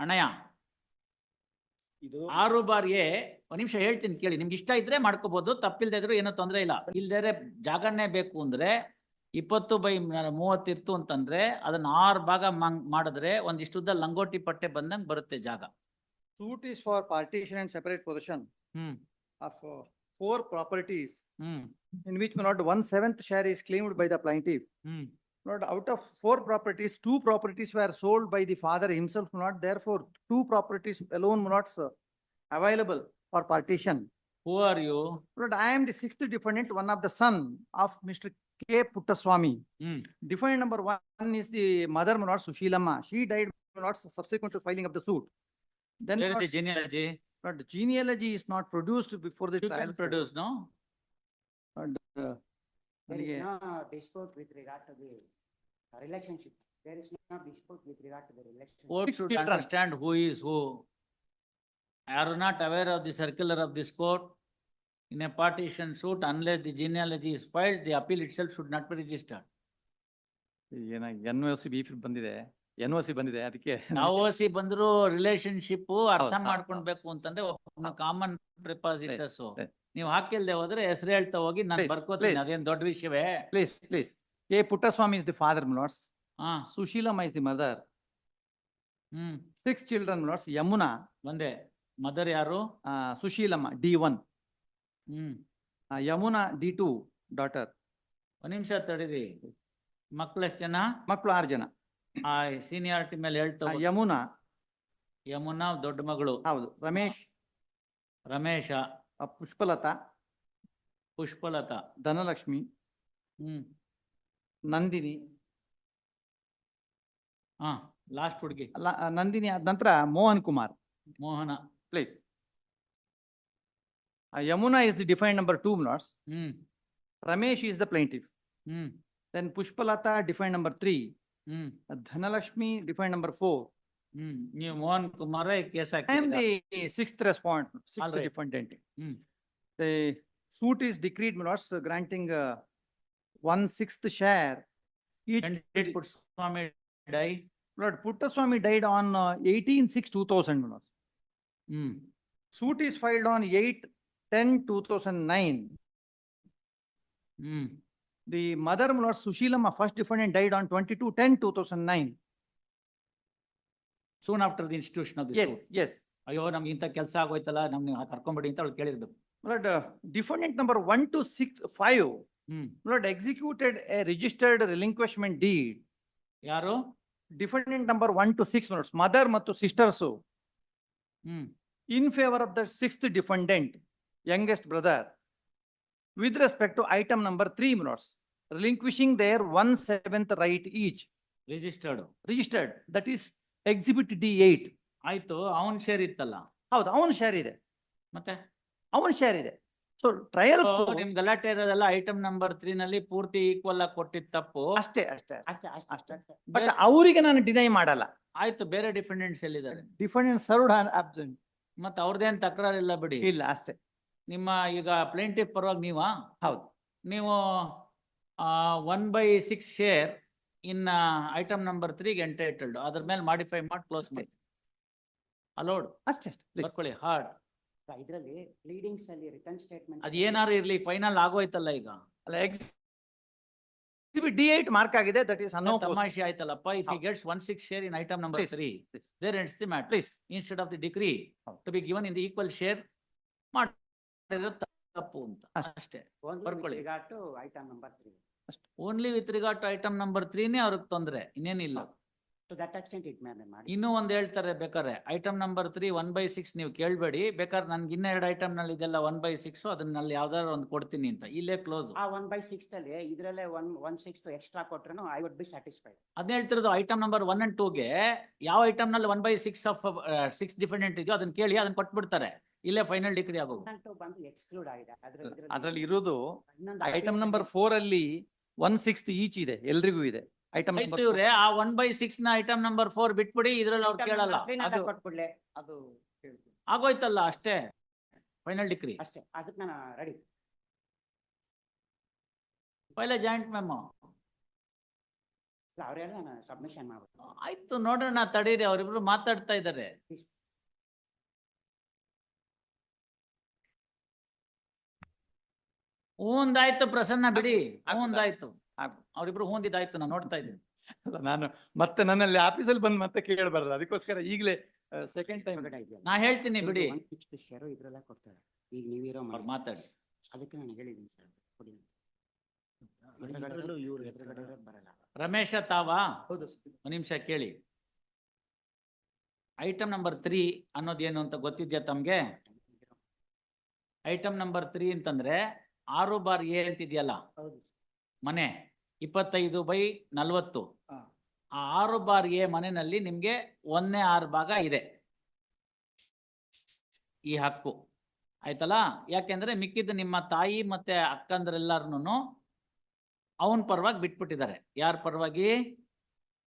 ಅಣ್ಣಯ್ಯ ಇದು 6 bar A ಒಂದ್ ನಿಮಿಷ ಹೇಳ್ತೀನಿ ಕೇಳಿ. ನಿಮ್ಗೆ ಇಷ್ಟ ಇದ್ರೆ ಮಾಡ್ಕೋಬಹುದು, ತಪ್ಪಿಲ್ದೇ ಇದ್ರು ಏನೋ ತೊಂದರೆ ಇಲ್ಲ. ಇಲ್ದೇ ಜಾಗನೇ ಬೇಕು ಅಂದ್ರೆ 20/30 ಇರ್ತು ಅಂತಂದ್ರೆ ಅದನ್ನ 6 ಭಾಗ ಮಾಡಿದ್ರೆ ಒಂದಿಷ್ಟುದ್ದ ಲಂಗೋಟಿ ಪಟ್ಟೆ ಬಂದಂಗ್ ಬರುತ್ತೆ ಜಾಗ. suit is for partition and separate possession of 4 properties in which not 1/7 share is claimed by the plaintiff. Not out of 4 properties, 2 properties were sold by the father himself. Not therefore 2 properties alone not available for partition. Who are you? Lord, I am the 6th defendant, one of the son of Mr. K. Puttaswamy. Defendant number 1 is the mother Lord Sushilamma. She died not subsequent to filing of the suit. Then Where is the genealogy? Lord, the genealogy is not produced before the You trial. can produce, no? Lord, There is no dispute with regard to the relationship. There is no dispute with regard to the relationship. Court 6 should children. understand who is who. Are you not aware of the circular of this court? In a partition suit, unless the genealogy is filed, the appeal itself should not be registered. ಏನ NOC ಬಂದಿದೆ, NOC ಬಂದಿದೆ ಅದಕ್ಕೆ ನಾವು ಓಸಿ ಬಂದ್ರು relationship ಅರ್ಥ ಹೌದು. ಮಾಡ್ಕೊಳ್ಬೇಕು ಅಂತಂದ್ರೆ ಕಾಮನ್ ಪ್ರಿಪಾಸಿಟರ್ಸ್. Right. ನೀವು ಹಾಕಿಲ್ದೆ ಹೋದ್ರೆ ಹೆಸರು ಹೇಳ್ತಾ ಹೋಗಿ ನಾನು Please, ಬರ್ಕೋತೀನಿ, please. ಅದೇನ್ ದೊಡ್ಡ ವಿಷಯವೇ? please. K. Puttaswamy is the father, Lords. ಹಾ Sushilamma is the mother. Hmm 6 children, Lords. Yamuna, ಒಂದೇ ಮದರ್ ಯಾರು? Sushilamma, D1. ಹ್ಮ್ Yamuna, D2, daughter. ಒಂದ್ ನಿಮಿಷ ತಡೀರಿ. ಮಕ್ಳೆಷ್ಟ್ ಜನ? ಮಕ್ಕಳು 6 ಜನ. ಆ ಸೀನಿಯಾರಿಟಿ ಮೇಲೆ ಹೇಳ್ತಾ ಹೋಗಿ. ಯಮುನಾ, ಯಮುನಾ ದೊಡ್ಡ ಮಗಳು, ಹೌದು. ರಮೇಶ್, ರಮೇಶ, ಪುಷ್ಪಲತಾ, ಪುಷ್ಪಲತಾ, ಧನಲಕ್ಷ್ಮಿ, ಹ್ಮ್ ನಂದಿನಿ. ಹಾ ಲಾಸ್ಟ್ ಹುಡುಗಿ ನಂದಿನಿ ಆದ ನಂತರ Mohan Kumar. Mohana. Please. Yamuna is the defendant number 2, Lords. Hmm Ramesh is the plaintiff. Hmm Then Pushpalata, defendant number 3. Hmm Dhanalakshmi, defendant number 4. ನೀವು Mohan Kumar case I am ಹಾಕಿ. the 6th respondent, 6th All right. defendant. Hmm The suit is decreed, Lords, granting 1/6 share. Each Puttaswamy die. Lord Puttaswamy died on 18/6/2000, Lords. Hmm Suit is filed on 8/10/2009. Hmm The mother, Lord Sushilamma, first defendant, died on 22/10/2009. Soon after the institution of the Yes, suit. yes. ಅಯ್ಯೋ ನಮ್ಗೆ ಇಂಥ ಕೆಲಸ ಆಗೋಯ್ತಲ್ಲ, ನಮ್ಗೆ ಕರ್ಕೊಂಬಿಡಿ ಅಂತ ಅವ್ಳು ಕೇಳಿರ್ಬೇಕು. Lord, defendant number 1 to 6, 5, hmm Lord, executed a registered relinquishment deed. ಯಾರು? Defendant number 1 to 6, Lord, mother ಮತ್ತು sisters, hmm in favor of the 6th defendant, youngest brother, with respect to item number 3, Lords, relinquishing their 1/7 right each. Registered. Registered, that is exhibit D8. ಆಯ್ತು, ಅವನ್ share ಇತ್ತಲ್ಲ ಹೌದು, ಅವನ share ಇದೆ, ಮತ್ತೆ. ಅವನ share ಇದೆ. ಸೊ ಟ್ರಯಲ್ ನಿಮ್ ಗಲಾಟೆ ಇರೋದೆಲ್ಲ ಐಟಮ್ ನಂಬರ್ 3 ನಲ್ಲಿ ಪೂರ್ತಿ ಈಕ್ವಲ್ ಆಗಿ ಕೊಟ್ಟಿದ್ ತಪ್ಪು. ಅಷ್ಟೇ. ಅಷ್ಟೇ. ಬಟ್ ಅವರಿಗೆ ನಾನು ಡಿನೈ ಮಾಡಲ್ಲ. ಆಯ್ತು, ಬೇರೆ ಡಿಫೆಂಡೆಂಟ್ಸ್ ಎಲ್ಲಿದ್ದಾರೆ? Defendant served on absent. ಮತ್ತೆ ಅವ್ರದ್ದೇನ್ ತಕರಾರಿಲ್ಲ ಬಿಡಿ. ಇಲ್ಲ, ಅಷ್ಟೇ. ನಿಮ್ಮ ಈಗ ಪ್ಲೇಂಟಿಫ್ ಪರವಾಗಿ ನೀವಾ? ಹೌದು. ನೀವು 1/6 share in item number 3 entitled, ಅದ್ರ ಮೇಲೆ ಮಾಡಿಫೈ ಮಾಡಿ ಕ್ಲೋಸ್ ಮಾಡಿ ಅಲೋಡ್ ಅಷ್ಟೇ. ಬರ್ಕೊಳ್ಳಿ. ಹಾರ್ಡ್ ಇದರಲ್ಲಿ ಪ್ಲೀಡಿಂಗ್ಸ್ ಅಲ್ಲಿ ರಿಟರ್ನ್ ಸ್ಟೇಟ್ಮೆಂಟ್ ಅದ್ ಏನಾರು ಇರ್ಲಿ, ಫೈನಲ್ ಆಗೋಯ್ತಲ್ಲ ಈಗ. ಅಲ್ಲ, exhibit D8 ಮಾರ್ಕ್ ಆಗಿದೆ, ದಟ್ ಇಸ್ ಅನ್ನೋ ತಮಾಷೆ ಆಯ್ತಲ್ಲಪ್ಪ. If he gets 1/6 share in item number 3, there ends the matter. Please. Instead of the decree to be given in the equal share, ಮಾಡಿರೋ ತಪ್ಪು ಅಂತ ಅಷ್ಟೇ. ಬರ್ಕೊಳ್ಳಿ. regard to item number 3. Only with regard to item number 3ನೇ ಅವ್ರಿಗೆ ತೊಂದ್ರೆ, ಇನ್ನೇನಿಲ್ಲ. To that extent it may be ಮಾಡಿ. ಇನ್ನೂ ಒಂದ್ ಹೇಳ್ತಾರೆ ಬೇಕಾದ್ರೆ, ಐಟಮ್ ನಂಬರ್ 3 1/6 ನೀವು ಕೇಳ್ಬೇಡಿ, ಬೇಕಾದ್ರೆ ನನ್ಗೆ ಇನ್ನ 2 ಐಟಮ್ ನಲ್ಲಿ ಇದೆಲ್ಲ 1/6, ಅದನ್ನಲ್ಲಿ ಯಾವ್ದಾದ್ರು ಒಂದು ಕೊಡ್ತೀನಿ ಅಂತ ಇಲ್ಲೇ ಕ್ಲೋಸ್. ಆ 1/6 ಅಲ್ಲಿ ಇದ್ರಲ್ಲೇ 1/6 ಎಕ್ಸ್ಟ್ರಾ ಕೊಟ್ರು ಐ ವುಡ್ ಬಿ ಸ್ಯಾಟಿಸ್ಫೈಡ್. ಅದನ್ನ ಹೇಳ್ತಿರೋದು. ಐಟಮ್ ನಂಬರ್ 1 and 2ಗೆ ಯಾವ ಐಟಮ್ ನಲ್ಲಿ 1/6 ಆಫ್ 6 ಡಿಫೆಂಡೆಂಟ್ ಇದೆಯೋ ಅದನ್ನ ಕೇಳಿ, ಅದನ್ನ ಕೊಟ್ಬಿಡ್ತಾರೆ. ಇಲ್ಲೇ ಫೈನಲ್ ಡಿಗ್ರಿ ಆಗೋದು. ಬಂದು ಎಕ್ಸ್ಕ್ಲೂಡ್ ಆಗಿದೆ ಅದ್ರಲ್ಲಿ ಇರೋದು. ಐಟಮ್ ನಂಬರ್ 4 ಅಲ್ಲಿ 1/6 ಈಚ್ ಇದೆ, ಎಲ್ರಿಗೂ ಇದೆ. ಐಟಮ್ ಆಯ್ತು ಇವ್ರೆ, ಆ 1/6 ನ ಐಟಮ್ ನಂಬರ್ 4 ಬಿಟ್ಬಿಡಿ, ಇದ್ರಲ್ಲಿ ಅವ್ರು ಕೇಳಲ್ಲ. ಕೊಟ್ಬಿಡ್ಲೆ, ಅದು ಆಗೋಯ್ತಲ್ಲ, ಅಷ್ಟೇ. ಫೈನಲ್ ಡಿಗ್ರಿ ಅಷ್ಟೇ. ಅದಕ್ಕೆ ನಾನು ರೆಡಿ. File joint memo. ಅವರೆಲ್ಲ ಸಬ್ಮಿಷನ್ ಮಾಡ್ಬೇಕು. ಆಯ್ತು ನೋಡೋಣ ತಡೀರಿ, ಅವರಿಬ್ರು ಮಾತಾಡ್ತಾ ಇದ್ದಾರೆ. ಹೂಂದಾಯ್ತು ಪ್ರಸನ್ನ ಬಿಡಿ, ಹೂಂದಾಯ್ತು ಅವ್ರಿಬ್ರು ಹೂಂದಿದ್ದಾಯ್ತು, ನಾನು ನೋಡ್ತಾ ಇದ್ದೀನಿ. ಅಲ್ಲ, ನಾನು ಮತ್ತೆ ನನ್ನಲ್ಲಿ ಆಫೀಸಲ್ಲಿ ಬಂದು ಮತ್ತೆ ಕೇಳಬಾರ್ದು, ಅದಕ್ಕೋಸ್ಕರ ಈಗಲೇ ಸೆಕೆಂಡ್ ಟೈಮ್. ಹೊರಗಡೆ ಇದೆಯಲ್ಲ, ನಾ ಹೇಳ್ತೀನಿ ಬಿಡಿ, 160 ಶೇರು ಇದ್ರೆಲ್ಲ ಕೊಡ್ತಾರೆ. ಈಗ ನೀವಿರೋ ಅವ್ರು ಮಾತಾಡಿ. ಅದಕ್ಕೆ ನಾನು ಹೇಳಿದ್ದೀನಿ ಸರ್, ಕೊಡಿ ಅಂತ. ಇದ್ರಲ್ಲೂ ಇವ್ರು ಎದುರುಗಡೆ ಇರೋರು ಬರಲ್ಲ. ರಮೇಶ ತಾವಾ ಹೌದು. ಒಂದ್ ನಿಮಿಷ ಕೇಳಿ. ಐಟಮ್ ನಂಬರ್ 3 ಅನ್ನೋದೇನು ಅಂತ ಗೊತ್ತಿದ್ಯಾ ತಮ್ಗೆ? ಐಟಮ್ ನಂಬರ್ 3 ಅಂತಂದ್ರೆ 6/A ಅಂತಿದ್ಯಲ್ಲ ಹೌದು. ಮನೆ 25/40. ಹಾ. ಆ 6/A ಮನೆಯಲ್ಲಿ ನಿಮ್ಗೆ 1/6 ಭಾಗ ಇದೆ ಈ ಹಕ್ಕು, ಆಯ್ತಲ್ಲ? ಯಾಕೆಂದ್ರೆ ಮಿಕ್ಕಿದ್ದು ನಿಮ್ಮ ತಾಯಿ ಮತ್ತೆ ಅಕ್ಕಂದ್ರೆಲ್ಲಾರ್ನು ಅವನ್ ಪರವಾಗಿ ಬಿಟ್ಬಿಟ್ಟಿದ್ದಾರೆ. ಯಾರ ಪರವಾಗಿ?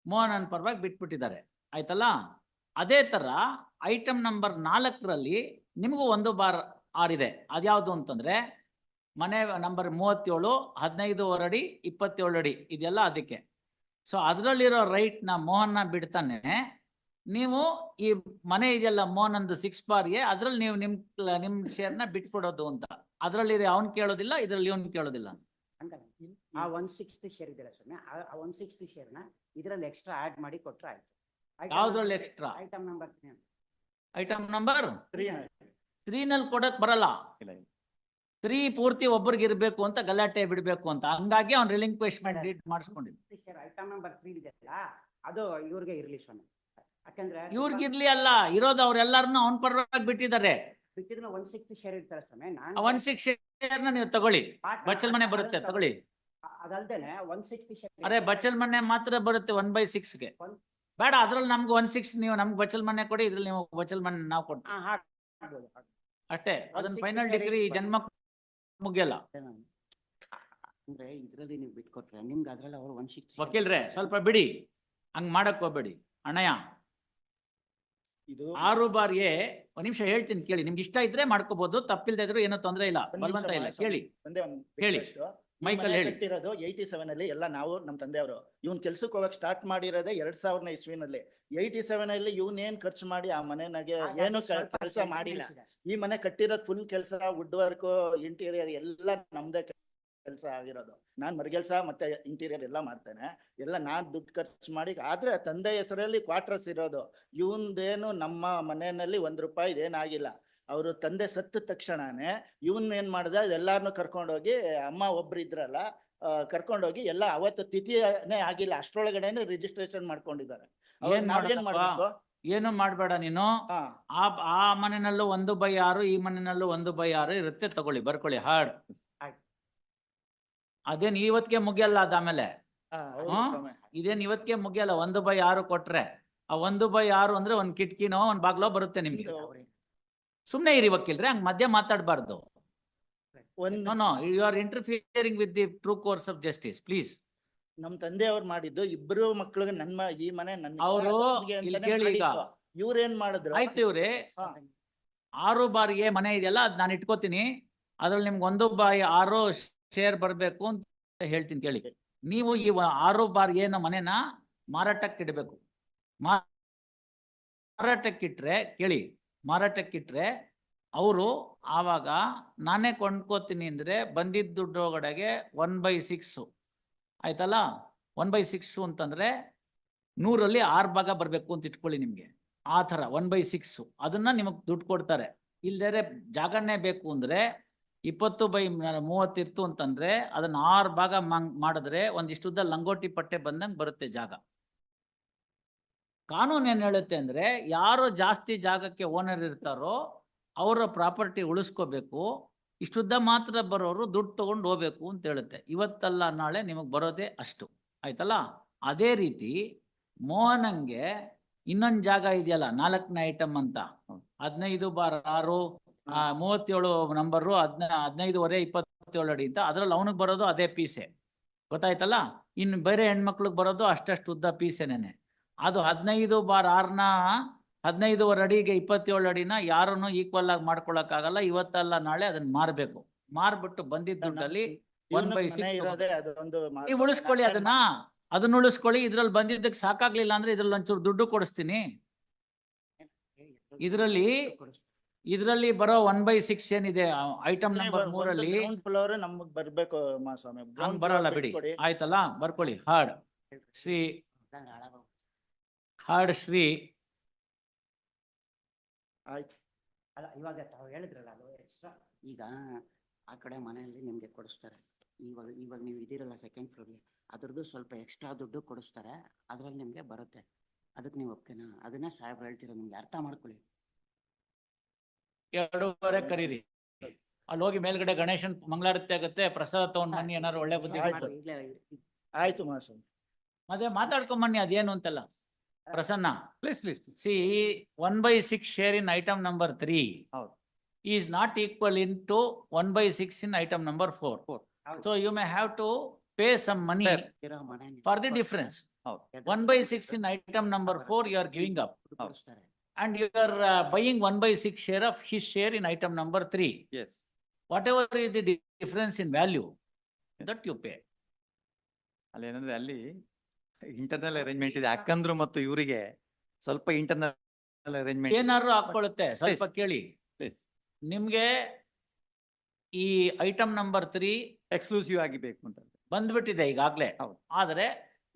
ಮೋಹನನ್ ಪರವಾಗಿ ಬಿಟ್ಬಿಟ್ಟಿದ್ದಾರೆ, ಆಯ್ತಲ್ಲ? ಅದೇ ತರ ಐಟಮ್ ನಂಬರ್ 4ರಲ್ಲಿ ನಿಮಗೂ 1/6 ಇದೆ. ಅದ್ಯಾವುದು ಅಂತಂದ್ರೆ ಮನೆ ನಂಬರ್ 37, 15 ಅಡಿ, 27 ಅಡಿ ಇದೆಲ್ಲ ಅದಕ್ಕೆ. ಸೊ ಅದರಲ್ಲಿರೋ ರೈಟ್ನ ಮೋಹನ್ನ ಬಿಡ್ತಾನೆ. ನೀವು ಈ ಮನೆ ಇದೆಯಲ್ಲ ಮೋಹನಂದು 6/A, ಅದ್ರಲ್ಲಿ ನೀವು ನಿಮ್ ಶೇರ್ನ ಬಿಟ್ಕೊಡೋದು ಅಂತ. ಅದ್ರಲ್ಲಿ ಅವ್ನು ಕೇಳೋದಿಲ್ಲ, ಇದ್ರಲ್ಲಿ ಇವ್ನು ಕೇಳೋದಿಲ್ಲ. ಹಂಗಲ್ಲ, ಆ 160 ಶೇರ್ ಇದೆಯಲ್ಲ ಸ್ವಾಮಿ, ಆ 160 ಶೇರ್ನ ಇದ್ರಲ್ಲಿ ಎಕ್ಸ್ಟ್ರಾ ಆಡ್ ಮಾಡಿ ಕೊಟ್ರೆ ಆಯ್ತು. ಯಾವ್ದ್ರಲ್ಲಿ extra? Item number 3. Item number 3ನಲ್ಲಿ ಕೊಡಕ್ ಬರಲ್ಲ. 3 ಪೂರ್ತಿ ಒಬ್ಬರಿಗೆ ಇರ್ಬೇಕು ಅಂತ ಗಲಾಟೆ ಬಿಡ್ಬೇಕು ಅಂತ, ಹಂಗಾಗಿ ಅವ್ನು ರಿಲಿಂಕ್ವೆಶ್ಮೆಂಟ್ ಡೀಡ್ ಮಾಡಿಸ್ಕೊಂಡಿದ್ದು. ಐಟಮ್ ನಂಬರ್ 3 ಇದೆಯಲ್ಲ, ಅದು ಇವ್ರಿಗೆ ಇರ್ಲಿ ಸ್ವಾಮಿ. ಯಾಕಂದ್ರೆ ಇವ್ರಿಗಿರ್ಲಿ ಅಲ್ಲ, ಇರೋದು ಅವ್ರೆಲ್ಲಾರನು ಅವ್ನ ಪರವಾಗಿ ಬಿಟ್ಟಿದ್ದಾರೆ. ಬಿಟ್ಟಿದ್ರೆ 160 ಶೇರ್ ಇರ್ತಾರೆ ಸ್ವಾಮಿ. ಆ 160 ಶೇರ್ನ ನೀವು ತಗೊಳ್ಳಿ, ಬಚ್ಚಲ್ ಮನೆ ಬರುತ್ತೆ ತಗೊಳ್ಳಿ. ಅದಲ್ದೇನೆ 160 ಶೇರ್. ಅರೆ ಬಚ್ಚಲ್ ಮನೆ ಮಾತ್ರ ಬರುತ್ತೆ 1/6ಗೆ. ಬೇಡ, ಅದ್ರಲ್ಲಿ ನಮ್ಗೆ 1/6 ನೀವು ನಮ್ಗೆ ಬಚ್ಚಲ್ ಮನೆ ಕೊಡಿ, ಇದ್ರಲ್ಲಿ ನೀವು ಬಚ್ಚಲ್ ಮನೆ ನಾವು ಕೊಡ್ತೀವಿ ಅಷ್ಟೇ. ಅದನ್ನ ಫೈನಲ್ ಡಿಗ್ರಿ ಜನ್ಮ ಮುಗಿಯಲ್ಲ. ಅಂದ್ರೆ ಇದ್ರಲ್ಲಿ ನೀವು ಬಿಟ್ಕೊಟ್ರೆ ನಿಮ್ಗೆ ಅದ್ರಲ್ಲಿ ಅವ್ರು 160. ವಕೀಲ್ರೆ ಸ್ವಲ್ಪ ಬಿಡಿ, ಹಂಗ್ ಮಾಡಕ್ ಹೋಗ್ಬೇಡಿ ಅಣ್ಣಯ್ಯ. ಇದು 6/A ಒಂದ್ ನಿಮಿಷ ಹೇಳ್ತೀನಿ ಕೇಳಿ. ನಿಮ್ಗೆ ಇಷ್ಟ ಇದ್ರೆ ಮಾಡ್ಕೋಬಹುದು, ತಪ್ಪಿಲ್ದೇ ಇದ್ರು ಏನೋ ತೊಂದ್ರೆ ಇಲ್ಲ, ಬಲವಂತ ಇಲ್ಲ. ಕೇಳಿ ಒಂದೇ ಒಂದು ಹೇಳಿ. ಮೈಕಲ್ ಹೇಳಿ. ಕಟ್ಟಿರೋದು 87 ಅಲ್ಲಿ ಎಲ್ಲ ನಾವು ನಮ್ಮ ತಂದೆಯವರು. ಇವ್ನ್ ಕೆಲ್ಸಕ್ಕೆ ಹೋಗಕ್ ಸ್ಟಾರ್ಟ್ ಮಾಡಿರೋದೇ 2000 ಇಸ್ವಿನಲ್ಲಿ. 87 ಅಲ್ಲಿ ಇವ್ನ್ ಏನ್ ಖರ್ಚು ಮಾಡಿ ಆ ಮನೆನಾಗೆ ಏನು ಕೆಲಸ ಮಾಡಿಲ್ಲ. ಈ ಮನೆ ಕಟ್ಟಿರೋದು ಫುಲ್ ಕೆಲಸ, ವುಡ್ ವರ್ಕ್, ಇಂಟೀರಿಯರ್ ಎಲ್ಲ ನಮ್ದೇ ಕೆಲಸ ಆಗಿರೋದು. ನಾನ್ ಮರಗೆಲ್ಸ ಮತ್ತೆ ಇಂಟೀರಿಯರ್ ಎಲ್ಲ ಮಾಡ್ತೇನೆ, ಎಲ್ಲ ನಾನ್ ದುಡ್ಡು ಖರ್ಚು ಮಾಡಿ. ಆದ್ರೆ ತಂದೆ ಹೆಸರಲ್ಲಿ ಕ್ವಾರ್ಟರ್ಸ್ ಇರೋದು. ಇವಂದೇನು ನಮ್ಮ ಮನೆಯಲ್ಲಿ ₹1 ಇದೇನಾಗಿಲ್ಲ. ಅವರು ತಂದೆ ಸತ್ತ ತಕ್ಷಣನೇ ಇವನ್ ಏನ್ ಮಾಡ್ದ, ಎಲ್ಲಾರನು ಕರ್ಕೊಂಡೋಗಿ, ಅಮ್ಮ ಒಬ್ರು ಇದ್ರಲ್ಲ ಕರ್ಕೊಂಡೋಗಿ ಎಲ್ಲ ಅವತ್ತು ತಿಥಿನೇ ಆಗಿಲ್ಲ ಅಷ್ಟ್ರೊಳಗಡೆನೆ ರಿಜಿಸ್ಟ್ರೇಷನ್ ಮಾಡ್ಕೊಂಡಿದ್ದಾರೆ. ನಾವೇನ್ ಮಾಡ್ಬೇಕು? ಏನು ಮಾಡ್ಬೇಡ ನೀನು. ಆ ಮನೆಯಲ್ಲೂ 1/6, ಈ ಮನೆಯಲ್ಲೂ 1/6 ಇರುತ್ತೆ, ತಗೊಳ್ಳಿ, ಬರ್ಕೊಳ್ಳಿ ಹಾರ್ಡ್. ಅದೇನ್ ಇವತ್ತಿಗೆ ಮುಗಿಯಲ್ಲ, ಅದಾದ್ಮೇಲೆ ಇದೇನ್ ಇವತ್ತಿಗೆ ಮುಗಿಯಲ್ಲ. 1/6 ಕೊಟ್ರೆ ಆ 1/6 ಅಂದ್ರೆ ಒಂದ್ ಕಿಟಕಿನೋ ಒಂದ್ ಬಾಗ್ಲೋ ಬರುತ್ತೆ ನಿಮ್ಗೆ. ಸುಮ್ನೆ ಇರಿ ವಕೀಲ್ರೆ, ಹಂಗ್ ಮಧ್ಯ ಮಾತಾಡ್ಬಾರ್ದು. No, you are interfering with the true course of justice, please. ನಮ್ ತಂದೆಯವ್ರು ಮಾಡಿದ್ದು ಇಬ್ರು ಮಕ್ಳಿಗೆ ಈ ಮನೆ ನನ್ನ ಅವರು ಇಲ್ಲಿ ಕೇಳಿ, ಈಗ ಇವ್ರೇನ್ ಮಾಡಿದ್ರು? ಆಯ್ತು, ಇವ್ರೆ 6/A ಮನೆ ಇದೆಯಲ್ಲ, ಅದ್ ನಾನು ಇಟ್ಕೋತೀನಿ. ಅದ್ರಲ್ಲಿ ನಿಮ್ಗೆ 1/6 ಶೇರ್ ಬರ್ಬೇಕು ಅಂತ ಹೇಳ್ತೀನಿ ಕೇಳಿ. ನೀವು ಈ 6/A ಮನೆನ ಮಾರಾಟಕ್ಕೆ ಇಡಬೇಕು. ಮಾರಾಟಕ್ಕಿಟ್ರೆ ಕೇಳಿ, ಮಾರಾಟಕ್ಕಿಟ್ರೆ ಅವರು ಆವಾಗ ನಾನೇ ಕೊಂಡ್ಕೋತೀನಿ ಅಂದ್ರೆ ಬಂದಿದ್ದ ದುಡ್ಡು ಒಳಗಡೆಗೆ 1/6 ಆಯ್ತಲ್ಲ. 1/6 ಅಂತಂದ್ರೆ 100ರಲ್ಲಿ 6 ಭಾಗ ಬರ್ಬೇಕು ಅಂತ ಇಟ್ಕೊಳ್ಳಿ ನಿಮ್ಗೆ. ಆ ಥರ 1/6 ಅದನ್ನ ನಿಮಗ್ ದುಡ್ಡು ಕೊಡ್ತಾರೆ. ಇಲ್ದೇರೆ ಜಾಗರಣೆ ಬೇಕು ಅಂದ್ರೆ 20/30 ಇರ್ತು ಅಂತಂದ್ರೆ ಅದನ್ನ 6 ಭಾಗ ಮಾಡಿದ್ರೆ ಒಂದಿಷ್ಟುದ್ದ ಲಂಗೋಟಿ ಪಟ್ಟೆ ಬಂದಂಗೆ ಬರುತ್ತೆ ಜಾಗ. ಕಾನೂನು ಏನ್ ಹೇಳುತ್ತೆ ಅಂದ್ರೆ, ಯಾರು ಜಾಸ್ತಿ ಜಾಗಕ್ಕೆ ಓನರ್ ಇರ್ತಾರೋ ಅವರ ಪ್ರಾಪರ್ಟಿ ಉಳಿಸ್ಕೋಬೇಕು, ಇಷ್ಟುದ್ದ ಮಾತ್ರ ಬರೋರು ದುಡ್ಡು ತಗೊಂಡು ಹೋಗ್ಬೇಕು ಅಂತ ಹೇಳುತ್ತೆ. ಇವತ್ತಲ್ಲ ನಾಳೆ ನಿಮಗೆ ಬರೋದೇ ಅಷ್ಟು, ಆಯ್ತಲ್ಲ? ಅದೇ ರೀತಿ ಮೋಹನಂಗೆ ಇನ್ನೊಂದು ಜಾಗ ಇದೆಯಲ್ಲ, 4ನೇ ಐಟಮ್ ಅಂತ, 15/6, 37 ನಂಬರು, 15/27 ಅಡಿ ಅಂತ, ಅದ್ರಲ್ಲಿ ಅವನಿಗೆ ಬರೋದು ಅದೇ ಪೀಸೆ, ಗೊತ್ತಾಯ್ತಲ್ಲ? ಇನ್ನು ಬೇರೆ ಹೆಣ್ಮಕ್ಳಿಗೆ ಬರೋದು ಅಷ್ಟಷ್ಟು ಉದ್ದ ಪೀಸೆನೇನೆ. ಅದು 15/6ನ 15 ಅಡಿಗೆ 27 ಅಡಿನ ಯಾರನ್ನು ಈಕ್ವಲ್ ಆಗಿ ಮಾಡ್ಕೊಳಕ್ಕಾಗಲ್ಲ. ಇವತ್ತಲ್ಲ ನಾಳೆ ಅದನ್ನ ಮಾರ್ಬೇಕು. ಮಾರ್ಬಿಟ್ಟು ಬಂದಿದ್ದ ದುಡ್ಡಲ್ಲಿ 1/6 ನೀವು ಉಳಿಸ್ಕೊಳ್ಳಿ ಅದನ್ನ. ಅದನ್ನ ಉಳಿಸ್ಕೊಳ್ಳಿ. ಇದ್ರಲ್ಲಿ ಬಂದಿದ್ದಕ್ಕೆ ಸಾಕಾಗ್ಲಿಲ್ಲ ಅಂದ್ರೆ ಇದ್ರಲ್ಲಿ ಒಂಚೂರು ದುಡ್ಡು ಕೊಡಿಸ್ತೀನಿ. ಇದರಲ್ಲಿ ಬರೋ 1/6 ಏನಿದೆ ಐಟಮ್ ನಂಬರ್ 3 ಗ್ರೌಂಡ್ ಫ್ಲೋರ್ ನಮಗ್ ಬರ್ಬೇಕು ಸ್ವಾಮಿ. ಹಂಗ್ ಬರಲ್ಲ ಬಿಡಿ. ಆಯ್ತಲ್ಲ, ಬರ್ಕೊಳ್ಳಿ. ಹಾರ್ಡ್ ಶ್ರೀ ಆಯ್ತು. ಅಲ್ಲ ಇವಾಗ ತಾವು ಹೇಳಿದ್ರಲ್ಲ ಅದು ಎಕ್ಸ್ಟ್ರಾ. ಈಗ ಆ ಕಡೆ ಮನೆಯಲ್ಲಿ ನಿಮ್ಗೆ ಕೊಡಿಸ್ತಾರೆ. ಇವಾಗ ನೀವು ಇದ್ದೀರಲ್ಲ ಸೆಕೆಂಡ್ ಫ್ಲೋರ್ಗೆ, ಅದ್ರದ್ದು ಸ್ವಲ್ಪ ಎಕ್ಸ್ಟ್ರಾ ದುಡ್ಡು ಕೊಡಿಸ್ತಾರೆ. ಅದ್ರಲ್ಲಿ ನಿಮ್ಗೆ ಬರುತ್ತೆ. ಅದಕ್ಕೆ ನೀವು ಒಪ್ಕೆನಾ? ಅದನ್ನೇ ಸಾಹೇಬ್ರು ಹೇಳ್ತೀರ, ನಿಮ್ಗೆ ಅರ್ಥ ಮಾಡ್ಕೊಳ್ಳಿ. 2:30 ಕರೀರಿ. ಅಲ್ಲಿ ಹೋಗಿ ಮೇಲ್ಗಡೆ ಗಣೇಶನ್ ಮಂಗಳಾರತಿ ಆಗುತ್ತೆ, ಪ್ರಸಾದ ತಗೊಂಡ್ ಬನ್ನಿ. ಏನಾದ್ರು ಒಳ್ಳೆ ಬುದ್ಧಿ ಆಯ್ತು. ಆಯ್ತು ಮಹಾಸ್ವಾಮಿ. ಮತ್ತೆ ಮಾತಾಡ್ಕೊಂಡ್ ಬನ್ನಿ ಅದೇನು ಅಂತೆಲ್ಲ. Prasanna, Please. C 1/6 share in item number 3 ಹೌದು. is not equal into 1/6 in item number 4. So you may have to pay some money ಇರೋ ಮನೆ for the difference. ಹೌದು. 1/6 in item number 4 you are giving up, ಕೊಡಿಸ್ತಾರೆ. and you are buying 1/6 share of his share in item number 3. Yes. Whatever is the difference in value that you pay. ಅಲ್ಲಿ ಏನಂದ್ರೆ ಅಲ್ಲಿ internal arrangement ಇದೆ. ಅಕ್ಕಂದ್ರು ಮತ್ತು ಇವರಿಗೆ ಸ್ವಲ್ಪ internal arrangement ಏನಾದ್ರು ಹಾಕೊಳ್ಳುತ್ತೆ. ಸ್ವಲ್ಪ Please. ಕೇಳಿ. Please. ನಿಮ್ಗೆ ಈ ಐಟಮ್ ನಂಬರ್ 3 ಎಕ್ಸ್ಕ್ಲೂಸಿವ್ ಆಗಿ ಬೇಕು ಅಂತ. ಬಂದ್ಬಿಟ್ಟಿದೆ ಈಗಾಗ್ಲೇ. ಹೌದು. ಆದ್ರೆ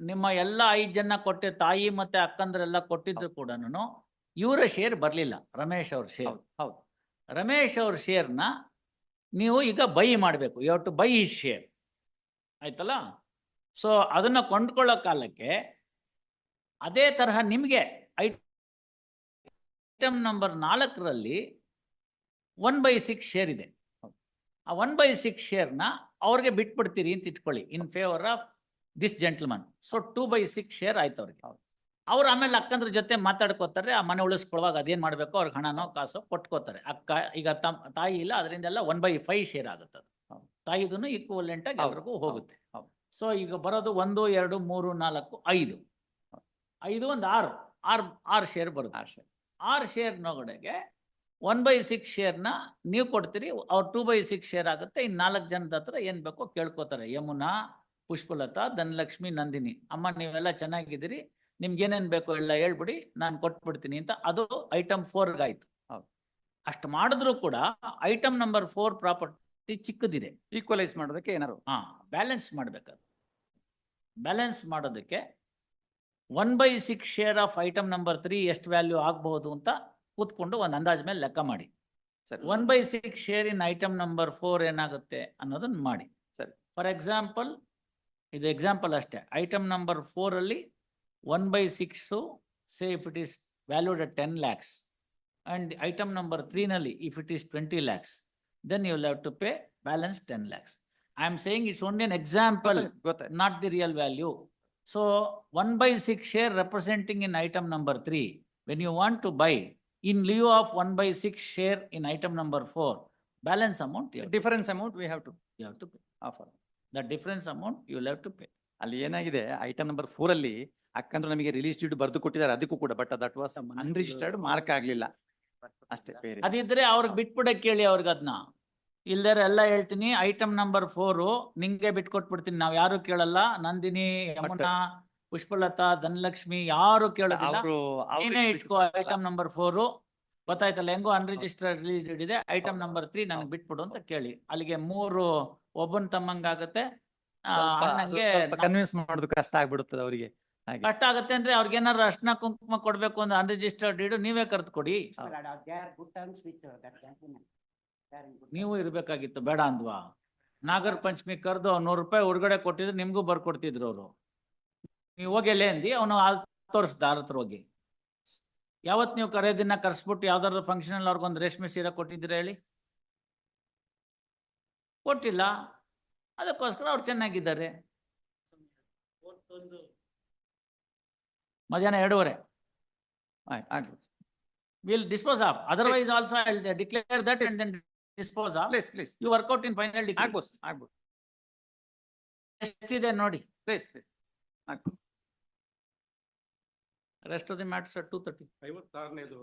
ನಿಮ್ಮ ಎಲ್ಲ 5 ಜನ ಕೊಟ್ಟೆ, ತಾಯಿ ಮತ್ತೆ ಅಕ್ಕಂದ್ರೆಲ್ಲ ಕೊಟ್ಟಿದ್ರು ಕೂಡ ಇವರ ಶೇರ್ ಬರ್ಲಿಲ್ಲ. ರಮೇಶ್ ಅವ್ರ ಶೇರ್. ಹೌದು. ರಮೇಶ್ ಅವ್ರ ಶೇರ್ನ ನೀವು ಈಗ ಬೈ ಮಾಡಬೇಕು. You have to buy his share. ಆಯ್ತಲ್ಲ? ಸೊ ಅದನ್ನ ಕೊಂಡ್ಕೊಳ್ಳೋ ಕಾಲಕ್ಕೆ ಅದೇ ತರಹ ನಿಮ್ಗೆ ಐಟಮ್ ನಂಬರ್ 4ರಲ್ಲಿ 1/6 ಶೇರ್ ಇದೆ. ಆ 1/6 ಶೇರ್ನ ಅವ್ರಿಗೆ ಬಿಟ್ಬಿಡ್ತೀರಿ ಅಂತ ಇಟ್ಕೊಳ್ಳಿ, in favour of this gentleman. So 2/6 share ಆಯ್ತು ಅವ್ರಿಗೆ. ಅವ್ರು ಆಮೇಲೆ ಅಕ್ಕಂದ್ರ ಜೊತೆ ಮಾತಾಡ್ಕೋತಾರೆ. ಆ ಮನೆ ಉಳಿಸ್ಕೊಳ್ಳುವಾಗ ಅದೇನ್ ಮಾಡ್ಬೇಕು, ಅವ್ರಿಗೆ ಹಣನೋ ಕಾಸೋ ಕೊಟ್ಕೋತಾರೆ. ಅಕ್ಕ ಈಗ ತಾಯಿ ಇಲ್ಲ, ಅದರಿಂದೆಲ್ಲ 1/5 ಶೇರ್ ಆಗುತ್ತೆ. ಅದು ತಾಯಿದೂ ಈಕ್ವಲೆಂಟ್ ಆಗಿ ಎಲ್ರಿಗೂ ಹೋಗುತ್ತೆ. ಸೊ ಈಗ ಬರೋದು 1, 2, 3, 4, 5. 5 ಒಂದು 6 ಶೇರ್ ಬರುತ್ತೆ. 6 ಶೇರ್ ನೊಳಗೆ 1/6 ಶೇರ್ನ ನೀವು ಕೊಡ್ತೀರಿ. ಅವ್ರು 2/6 ಶೇರ್ ಆಗುತ್ತೆ. ಇನ್ನು 4 ಜನದ ಹತ್ರ ಏನ್ ಬೇಕೋ ಕೇಳ್ಕೊತಾರೆ. ಯಮುನಾ, ಪುಷ್ಪಲತಾ, ಧನಲಕ್ಷ್ಮಿ, ನಂದಿನಿ. ಅಮ್ಮ ನೀವೆಲ್ಲ ಚೆನ್ನಾಗಿದ್ದೀರಿ, ನಿಮ್ಗೆ ಏನೇನ್ ಬೇಕೋ ಎಲ್ಲ ಹೇಳ್ಬಿಡಿ, ನಾನು ಕೊಟ್ಬಿಡ್ತೀನಿ ಅಂತ. ಅದು ಐಟಮ್ 4 ಆಯ್ತು. ಅಷ್ಟು ಮಾಡಿದ್ರು ಕೂಡ ಐಟಮ್ ನಂಬರ್ 4 ಪ್ರಾಪರ್ಟಿ ಚಿಕ್ಕದಿದೆ. ಈಕ್ವಲೈಸ್ ಮಾಡೋದಕ್ಕೆ ಏನಾರು ಬ್ಯಾಲೆನ್ಸ್ ಮಾಡ್ಬೇಕಾದ್ರೆ, ಬ್ಯಾಲೆನ್ಸ್ ಮಾಡೋದಕ್ಕೆ 1/6 ಶೇರ್ ಆಫ್ ಐಟಮ್ ನಂಬರ್ 3 ಎಷ್ಟು ವ್ಯಾಲ್ಯೂ ಆಗಬಹುದು ಅಂತ ಕೂತ್ಕೊಂಡು ಒಂದು ಅಂದಾಜ್ ಮೇಲೆ ಲೆಕ್ಕ ಮಾಡಿ. ಸರಿ. 1/6 ಶೇರ್ ಇನ್ ಐಟಮ್ ನಂಬರ್ 4 ಏನಾಗುತ್ತೆ ಅನ್ನೋದನ್ನ ಮಾಡಿ. ಸರಿ. ಫಾರ್ ಎಕ್ಸಾಂಪಲ್, ಇದು ಎಕ್ಸಾಂಪಲ್ ಅಷ್ಟೇ. ಐಟಮ್ ನಂಬರ್ 4 ಅಲ್ಲಿ 1/6 ಸೇ if it is valued at 10 lakhs and item number 3 ನಲ್ಲಿ if it is 20 lakhs, then you will have to pay balance 10 lakhs. I am saying it's only an example, ಗೊತ್ತಾಯ್ತು. not the real value. So 1/6 share representing in item number 3, when you want to buy in lieu of 1/6 share in item number 4, balance amount difference amount we have to you have to pay. Offer. The difference amount you will have to pay. ಅಲ್ಲಿ ಏನಾಗಿದೆ, item number 4 ಅಲ್ಲಿ ಅಕ್ಕಂದ್ರು ನಮಗೆ release deed ಬರ್ದು ಕೊಟ್ಟಿದ್ದಾರೆ, ಅದಕ್ಕೂ ಕೂಡ. But that was unregistered, mark ಆಗ್ಲಿಲ್ಲ ಅಷ್ಟೇ. ಬೇರೆ ಅದಿದ್ರೆ ಅವ್ರಿಗೆ ಬಿಟ್ಬಿಡಕ್ ಕೇಳಿ ಅವ್ರಿಗೆ. ಅದನ್ನ ಇಲ್ದಾರ ಎಲ್ಲ ಹೇಳ್ತೀನಿ. ಐಟಮ್ ನಂಬರ್ 4 ನಿಂಗೆ ಬಿಟ್ಕೊಟ್ಬಿಡ್ತೀನಿ, ನಾವ್ ಯಾರು ಕೇಳಲ್ಲ. ನಂದಿನಿ, ಯಮುನಾ, ಪುಷ್ಪಲತಾ, ಧನಲಕ್ಷ್ಮಿ ಯಾರು ಕೇಳೋದಿಲ್ಲ. ನೀನೇ ಇಟ್ಕೋ ಐಟಮ್ ನಂಬರ್ 4. ಗೊತ್ತಾಯ್ತಲ್ಲ? ಹೆಂಗೋ ಅನ್ರಿಜಿಸ್ಟರ್ಡ್ ರಿಲೀಸ್ ಡೇಟ್ ಇದೆ. ಐಟಮ್ ನಂಬರ್ 3 ನನಗೆ ಬಿಟ್ಬಿಡು ಅಂತ ಕೇಳಿ. ಅಲ್ಲಿಗೆ 3 ಒಬ್ಬನ್ ತಮ್ಮಂಗಾಗತ್ತೆ. ಅಣ್ಣಂಗೆ ಕನ್ವಿನ್ಸ್ ಮಾಡೋದು ಕಷ್ಟ ಆಗ್ಬಿಡುತ್ತದೆ ಅವರಿಗೆ. ಕಷ್ಟ ಆಗತ್ತೆ ಅಂದ್ರೆ ಅವ್ರಿಗೆ ಏನಾದ್ರು ಅರ್ಶನ ಕುಂಕುಮ ಕೊಡ್ಬೇಕು ಅಂದ್ರೆ ಅನ್ರಿಜಿಸ್ಟರ್ಡ್ ಡೀಡ್ ನೀವೇ ಕರೆದು ಕೊಡಿ. ನೀವು ಇರ್ಬೇಕಾಗಿತ್ತು, ಬೇಡ ಅಂದ್ವಾ? ನಾಗರ ಪಂಚಮಿ ಕರೆದು 100 ರೂಪಾಯಿ ಹೊರಗಡೆ ಕೊಟ್ಟಿದ್ರೆ ನಿಮ್ಗೂ ಬರ್ಕೊಡ್ತಿದ್ರು ಅವರು. ನೀವು ಹೋಗಿ ಎಲ್ಲೇ ಅಂದಿ, ಅವನು ತೋರಿಸ್ದ ಹತ್ರ ಹೋಗಿ. ಯಾವತ್ ನೀವು ಕರೆಯೋದಿನ ಕರ್ಸ್ಬಿಟ್ಟು ಯಾವ್ದಾದ್ರು ಫಂಕ್ಷನ್ ಅಲ್ಲಿ ಅವ್ರಿಗೊಂದು ರೇಷ್ಮೆ ಸೀರೆ ಕೊಟ್ಟಿದ್ದೀರಾ ಹೇಳಿ? ಕೊಟ್ಟಿಲ್ಲ. ಅದಕ್ಕೋಸ್ಕರ ಅವ್ರು ಚೆನ್ನಾಗಿದ್ದಾರೆ. ಮಧ್ಯಾಹ್ನ 2:30 ಆಗ್ಬೋದು. We'll dispose of. Otherwise also I'll declare that and then dispose of. Please You work out in final decree. ಆಗ್ಬೋದು. ಎಷ್ಟಿದೆ ನೋಡಿ. ಪ್ಲೀಸ್ ಆಗ್ಬೋದು. Rest of the matters are 2:30. 56ನೇದು